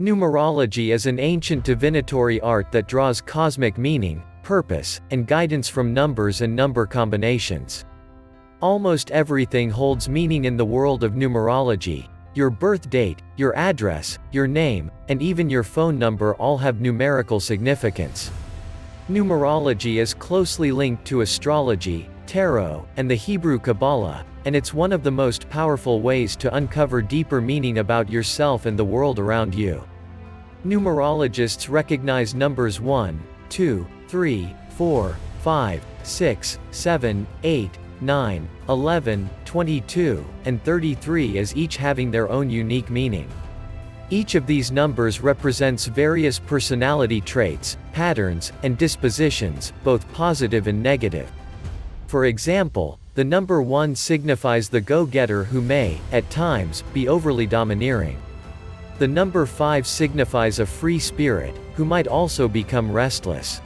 Numerology is an ancient divinatory art that draws cosmic meaning, purpose, and guidance from numbers and number combinations. Almost everything holds meaning in the world of numerology. Your birth date, your address, your name, and even your phone number all have numerical significance. Numerology is closely linked to astrology, tarot, and the Hebrew Kabbalah, and it's one of the most powerful ways to uncover deeper meaning about yourself and the world around you. Numerologists recognize numbers 1, 2, 3, 4, 5, 6, 7, 8, 9, 11, 22, and 33 as each having their own unique meaning. Each of these numbers represents various personality traits, patterns, and dispositions, both positive and negative. For example, the number 1 signifies the go-getter who may, at times, be overly domineering. The number 5 signifies a free spirit, who might also become restless.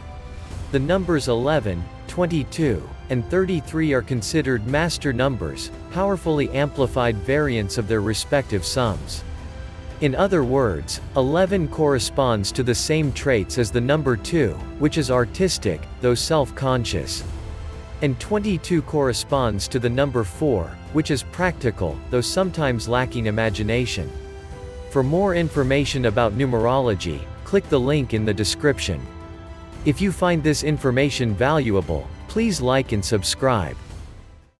The numbers 11, 22, and 33 are considered master numbers, powerfully amplified variants of their respective sums. In other words, 11 corresponds to the same traits as the number 2, which is artistic, though self-conscious. And 22 corresponds to the number 4, which is practical, though sometimes lacking imagination. For more information about numerology, click the link in the description. If you find this information valuable, please like and subscribe.